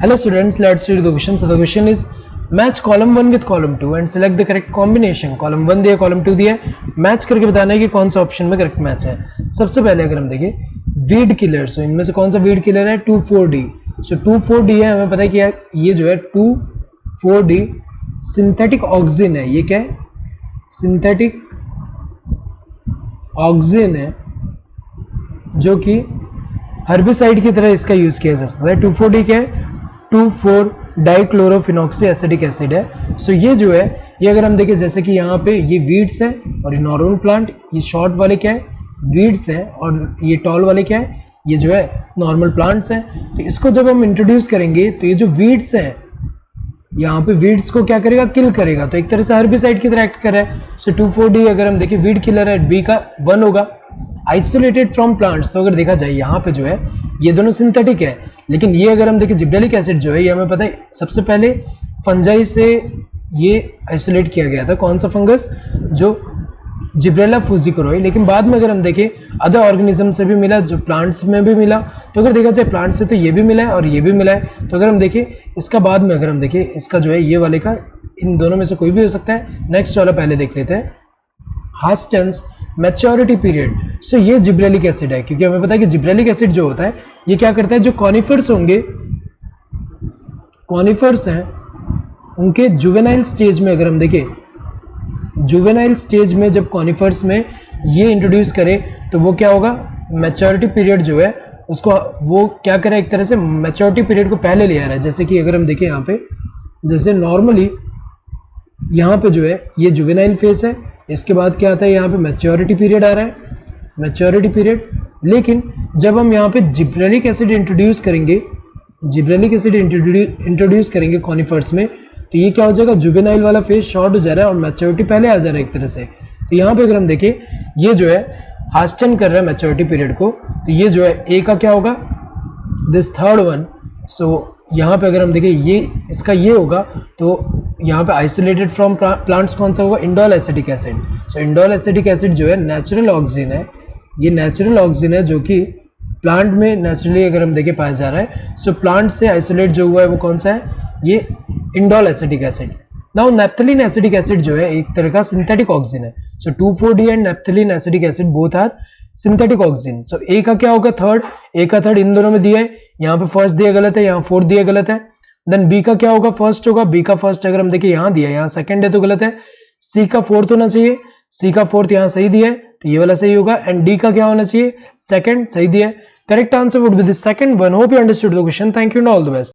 Hello students, let's read the question. So the question is match column 1 with column 2 and select the correct combination. column 1 दिया, column 2 दिया, match करके बताना है कि कौन सा ऑप्शन में करेक्ट मैच है. सबसे पहले अगर हम देखें वीड किलर, सो इनमें से कौन सा वीड किलर है 2,4-D. सो 2,4-D है, हमें पता है कि ये जो है 2,4-D सिंथेटिक ऑक्सिन है. ये क्या है? सिंथेटिक ऑक्सिन है जो कि हर्बिसाइड की तरह इसका यूज किया जा सकता है. 2,4-D क्या है? 2,4-डाइक्लोरोफिनॉक्सी एसिडिक एसिड है. सो ये जो है, ये अगर हम देखें जैसे कि यहाँ पे ये वीड्स है और ये नॉर्मल प्लांट, ये शॉर्ट वाले क्या है? वीड्स है, और ये टॉल वाले क्या है? ये जो है नॉर्मल प्लांट्स हैं. तो इसको जब हम इंट्रोड्यूस करेंगे तो ये जो वीड्स हैं, यहाँ पे वीड्स को क्या करेगा? किल करेगा. तो एक तरह से हर्बिसाइड की तरह एक्ट कर रहा है. सो 2,4-D अगर हम देखें वीड किलर है, बी का 1 होगा. आइसोलेटेड फ्रॉम प्लांट्स, तो अगर देखा जाए यहाँ पे जो है ये दोनों सिंथेटिक है, लेकिन ये अगर हम देखें जिब्रेलिक एसिड जो है, ये हमें पता है सबसे पहले फंजाई से ये आइसोलेट किया गया था. कौन सा फंगस? जो जिब्रेला फुजिकोरोई. लेकिन बाद में अगर हम देखें अदर ऑर्गेनिज्म से भी मिला, जो प्लांट्स में भी मिला. तो अगर देखा जाए प्लांट से तो ये भी मिला है और ये भी मिला है. तो अगर हम देखें इसका बाद में अगर हम देखें इसका जो है ये वाले का, इन दोनों में से कोई भी हो सकता है. नेक्स्ट वाला पहले देख लेते हैं, हास्टन्स मैच्योरिटी पीरियड. सो ये जिब्रेलिक एसिड है, क्योंकि हमें पता है कि जिब्रेलिक एसिड जो होता है ये क्या करता है? जो कॉनिफर्स होंगे, कॉनिफर्स हैं, उनके जुवेनाइल स्टेज में अगर हम देखें, जुवेनाइल स्टेज में जब कॉनिफर्स में ये इंट्रोड्यूस करे तो वो क्या होगा? मैच्योरिटी पीरियड जो है उसको वो क्या करे? एक तरह से मैच्योरिटी पीरियड को पहले ले आ रहा है. जैसे कि अगर हम देखें यहाँ पे, जैसे नॉर्मली यहाँ पे जो है ये जुवेनाइल फेज है, इसके बाद क्या आता है? यहाँ पे मैच्योरिटी पीरियड आ रहा है, मैच्योरिटी पीरियड. लेकिन जब हम यहाँ पे जिब्रेलिक एसिड इंट्रोड्यूस करेंगे, जिब्रेलिक एसिड इंट्रोड्यूस करेंगे कॉनिफर्स में, तो ये क्या हो जाएगा? जुवेनाइल वाला फेज शॉर्ट हो जा रहा है और मैच्योरिटी पहले आ जा रहा है एक तरह से. तो यहाँ पे अगर हम देखें ये जो है हास्टन कर रहा है मैच्योरिटी पीरियड को, तो ये जो है ए का क्या होगा? This third one. सो यहाँ पे अगर हम देखें ये इसका ये होगा, तो यहाँ पे आइसोलेटेड फ्रॉम प्लांट्स कौन सा होगा? Indole acetic acid. So indole acetic acid जो है नेचुरल ऑक्सीजन है, ये नेचुरल ऑक्सीजन है जो कि प्लांट में नेचुरली अगर हम देखें पाया जा रहा है. सो प्लांट से आइसोलेट जो हुआ है वो कौन सा है? ये indole acetic acid. Now naphthalene acidic acid जो है एक तरह का सिंथेटिक ऑक्सीजन है. So 2,4-D and naphthalene acidic acid both are synthetic oxygen. So A का क्या होगा? थर्ड. ए का थर्ड इन दोनों में दिया है, यहाँ पे फर्स्ट दिया गलत है, यहाँ फोर्थ दिया गलत है. देन बी का क्या होगा? फर्स्ट होगा. बी का फर्स्ट अगर हम देखें यहाँ दिया है, यहाँ सेकंड है तो गलत है. सी का फोर्थ होना चाहिए, सी का फोर्थ यहाँ सही दिया है तो ये वाला सही होगा. एंड डी का क्या होना चाहिए? सेकंड, सही दिया है. Correct answer would be the second one. Hope you understood the question. Thank you and all the best.